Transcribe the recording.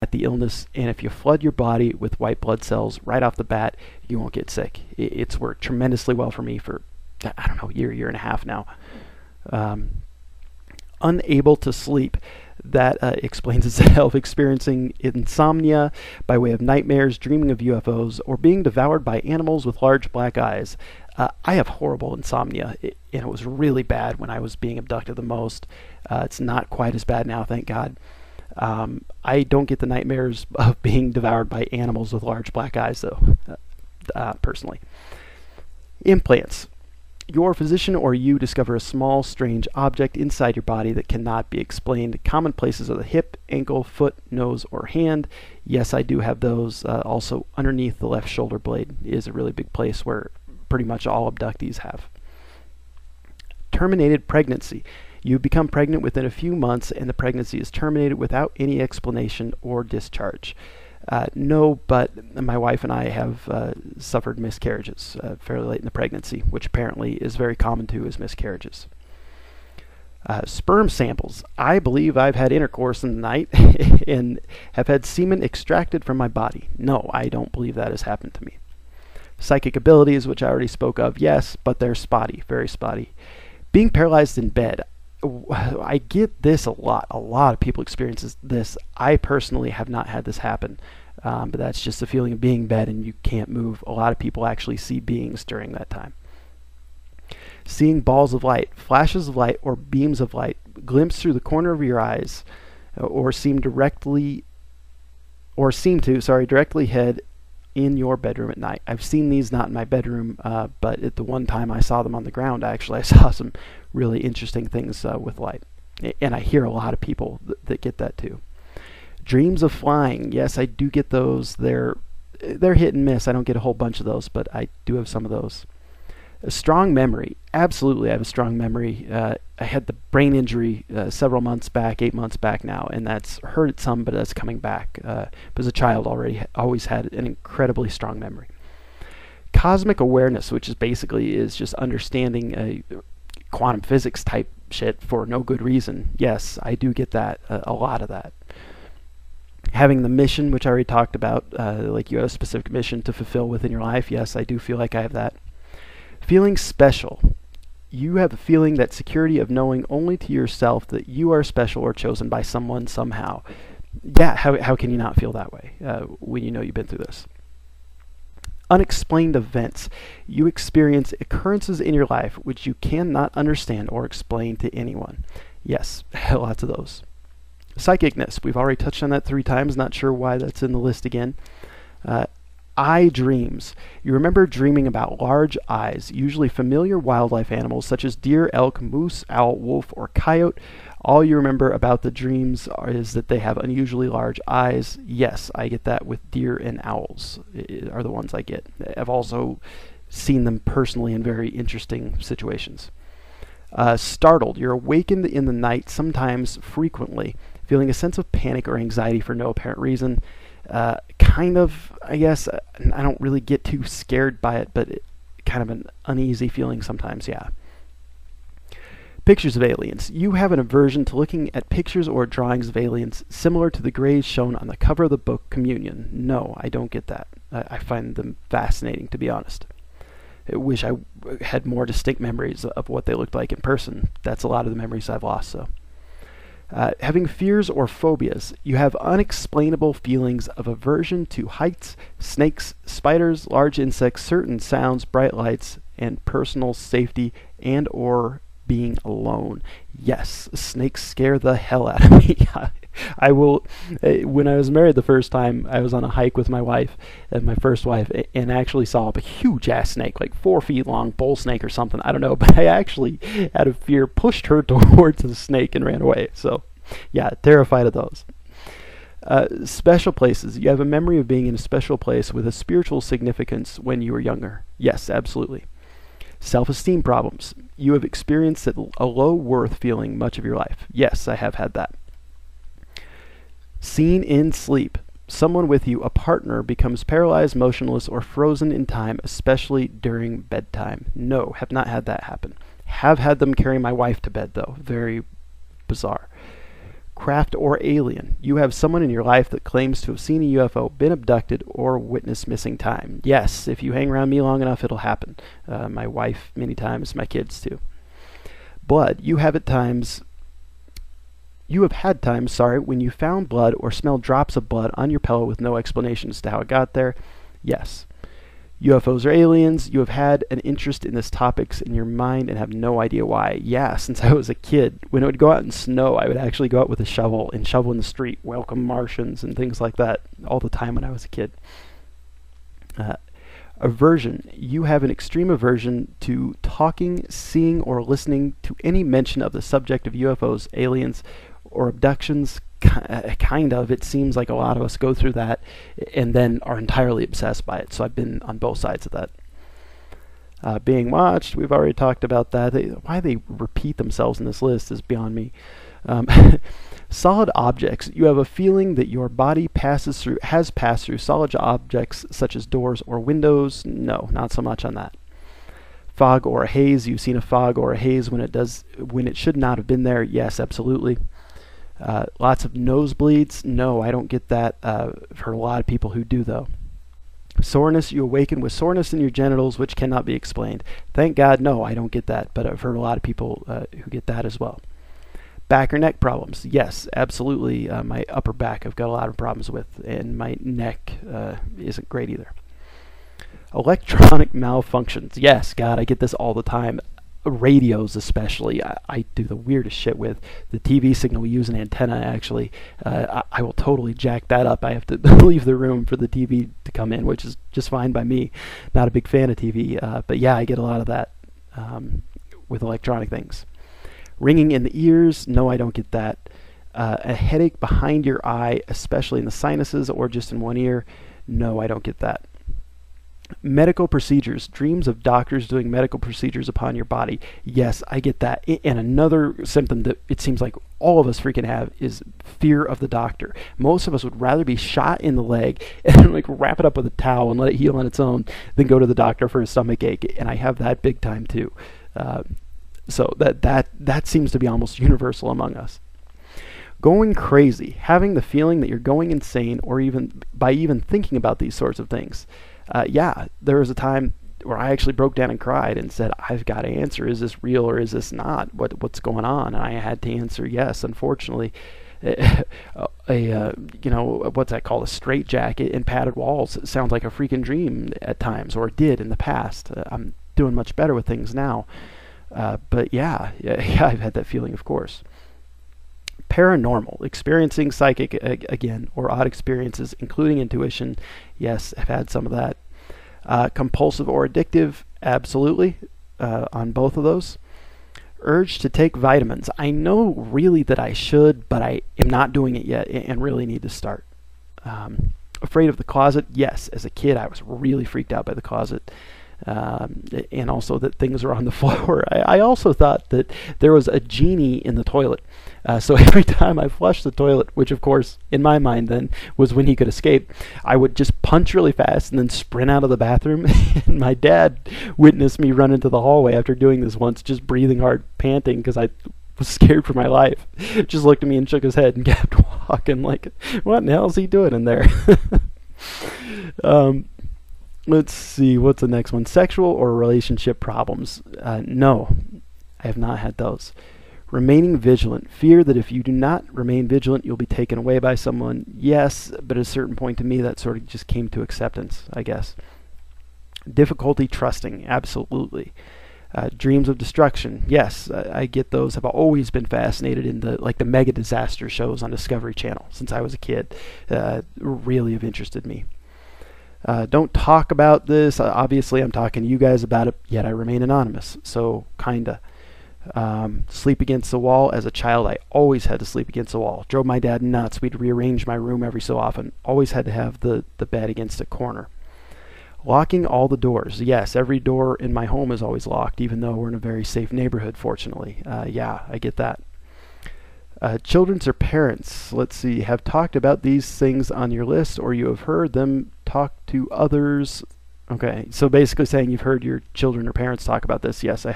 at the illness, and if you flood your body with white blood cells right off the bat, you won't get sick. It's worked tremendously well for me for, I don't know, year and a half now. Unable to sleep. That explains itself. Experiencing insomnia by way of nightmares, dreaming of UFOs, or being devoured by animals with large black eyes. I have horrible insomnia, and it was really bad when I was being abducted the most. It's not quite as bad now, thank God. I don't get the nightmares of being devoured by animals with large black eyes, though, personally. Implants. Your physician or you discover a small, strange object inside your body that cannot be explained. Common places are the hip, ankle, foot, nose, or hand. Yes, I do have those. Also, underneath the left shoulder blade is a really big place where pretty much all abductees have. Terminated pregnancy. You become pregnant within a few months and the pregnancy is terminated without any explanation or discharge. No, but my wife and I have suffered miscarriages fairly late in the pregnancy, which apparently is very common too, as miscarriages. Sperm samples. I believe I've had intercourse in the night and have had semen extracted from my body. No, I don't believe that has happened to me. Psychic abilities, which I already spoke of, yes, but they're spotty, very spotty. Being paralyzed in bed. I get this a lot. A lot of people experience this. I personally have not had this happen, but that's just the feeling of being in bed and you can't move. A lot of people actually see beings during that time. Seeing balls of light, flashes of light, or beams of light glimpse through the corner of your eyes, or seem to directly head in your bedroom at night. I've seen these not in my bedroom, but at the one time I saw them on the ground, actually, I saw some really interesting things with light. And I hear a lot of people that get that too. Dreams of flying. Yes, I do get those. They're hit and miss. I don't get a whole bunch of those, but I do have some of those. A strong memory. Absolutely, I have a strong memory. I had the brain injury several months back, 8 months back now, and that's hurt it some, but that's coming back. But as a child, always had an incredibly strong memory. Cosmic awareness, which is just understanding quantum physics type shit for no good reason. Yes, I do get that, a lot of that. Having the mission, which I already talked about, like you have a specific mission to fulfill within your life. Yes, I do feel like I have that. Feeling special. You have a feeling, that security of knowing only to yourself that you are special or chosen by someone somehow. Yeah, how can you not feel that way when you know you've been through this? Unexplained events. You experience occurrences in your life which you cannot understand or explain to anyone. Yes, lots of those. Psychicness. We've already touched on that 3 times. Not sure why that's in the list again. Eye dreams. You remember dreaming about large eyes, usually familiar wildlife animals such as deer, elk, moose, owl, wolf, or coyote. All you remember about the dreams is that they have unusually large eyes. Yes, I get that with deer and owls are the ones I get. I've also seen them personally in very interesting situations. Startled. You're awakened in the night, sometimes frequently, feeling a sense of panic or anxiety for no apparent reason. Kind of, I guess, I don't really get too scared by it, but kind of an uneasy feeling sometimes, yeah. Pictures of aliens. You have an aversion to looking at pictures or drawings of aliens similar to the grays shown on the cover of the book Communion. No, I don't get that. I find them fascinating, to be honest. I wish I had more distinct memories of what they looked like in person. That's a lot of the memories I've lost, so. Having fears or phobias. You have unexplainable feelings of aversion to heights, snakes, spiders, large insects, certain sounds, bright lights, and personal safety and or being alone. Yes, snakes scare the hell out of me. I will. When I was married the first time, I was on a hike with my wife, my first wife, and actually saw a huge ass snake, like 4 feet long, bull snake or something. I don't know, but I actually, out of fear, pushed her towards the snake and ran away. So, yeah, terrified of those. Special places. You have a memory of being in a special place with a spiritual significance when you were younger. Yes, absolutely. Self-esteem problems. You have experienced a low worth feeling much of your life. Yes, I have had that. Seen in sleep. Someone with you, a partner, becomes paralyzed, motionless, or frozen in time, especially during bedtime. No, have not had that happen. Have had them carry my wife to bed, though. Very bizarre. Craft or alien. You have someone in your life that claims to have seen a UFO, been abducted, or witnessed missing time. Yes, if you hang around me long enough, it'll happen. My wife many times, my kids too. Blood. You have had times, when you found blood or smelled drops of blood on your pillow with no explanation as to how it got there. Yes. UFOs or aliens. You have had an interest in this topics in your mind and have no idea why. Yeah, since I was a kid. When it would go out and snow, I would actually go out with a shovel and shovel in the street, welcome Martians and things like that all the time when I was a kid. Aversion. You have an extreme aversion to talking, seeing, or listening to any mention of the subject of UFOs, aliens, or abductions. Kind of. It seems like a lot of us go through that and then are entirely obsessed by it. So I've been on both sides of that. Being watched, we've already talked about that. Why they repeat themselves in this list is beyond me. Solid objects. You have a feeling that your body has passed through solid objects such as doors or windows. No, not so much on that. Fog or a haze. You've seen a fog or a haze when it should not have been there. Yes, absolutely. Lots of nosebleeds. No, I don't get that. I've heard a lot of people who do, though. Soreness. You awaken with soreness in your genitals, which cannot be explained. Thank God, no, I don't get that, but I've heard a lot of people who get that as well. Back or neck problems. Yes, absolutely. My upper back I've got a lot of problems with, and my neck isn't great either. Electronic malfunctions. Yes, God, I get this all the time. Radios especially, I do the weirdest shit with. The TV signal, we use an antenna actually. I will totally jack that up. I have to leave the room for the TV to come in, which is just fine by me. Not a big fan of TV, but yeah, I get a lot of that with electronic things. Ringing in the ears, no, I don't get that. A headache behind your eye, especially in the sinuses or just in one ear, no, I don't get that. Medical procedures. Dreams of doctors doing medical procedures upon your body. Yes, I get that. And another symptom that it seems like all of us freaking have is fear of the doctor. Most of us would rather be shot in the leg and like wrap it up with a towel and let it heal on its own than go to the doctor for a stomach ache. And I have that big time too. So that seems to be almost universal among us. Going crazy. Having the feeling that you're going insane or even thinking about these sorts of things. Yeah, there was a time where I actually broke down and cried and said, I've got to answer, is this real or is this not? What's going on? And I had to answer yes, unfortunately. What's that called? A straitjacket and padded walls. It sounds like a freaking dream at times, or it did in the past. I'm doing much better with things now. But yeah, I've had that feeling, of course. Paranormal, experiencing psychic again, or odd experiences, including intuition. Yes, I've had some of that. Compulsive or addictive, absolutely, on both of those. Urge to take vitamins. I know really that I should, but I am not doing it yet and really need to start. Afraid of the closet. Yes, as a kid I was really freaked out by the closet. And also that things are on the floor. I also thought that there was a genie in the toilet. So every time I flushed the toilet, which of course in my mind then was when he could escape, I would just punch really fast and then sprint out of the bathroom. And my dad witnessed me run into the hallway after doing this once, just breathing hard, panting because I was scared for my life. Just looked at me and shook his head and kept walking like, what in the hell is he doing in there? Let's see, what's the next one? Sexual or relationship problems. No, I have not had those. Remaining vigilant. Fear that if you do not remain vigilant, you'll be taken away by someone. Yes, but at a certain point to me, that sort of just came to acceptance, I guess. Difficulty trusting. Absolutely. Dreams of destruction. Yes, I get those. I've always been fascinated in the mega disaster shows on Discovery Channel since I was a kid. Really have interested me. Don't talk about this. Obviously, I'm talking to you guys about it, yet I remain anonymous. So, kinda. Sleep against the wall. As a child, I always had to sleep against the wall. Drove my dad nuts. We'd rearrange my room every so often. Always had to have the bed against a corner. Locking all the doors. Yes, every door in my home is always locked, even though we're in a very safe neighborhood, fortunately. Yeah, I get that. Children's or parents, let's see, have talked about these things on your list, or you have heard them talk to others. Okay, so basically saying you've heard your children or parents talk about this. Yes, I have.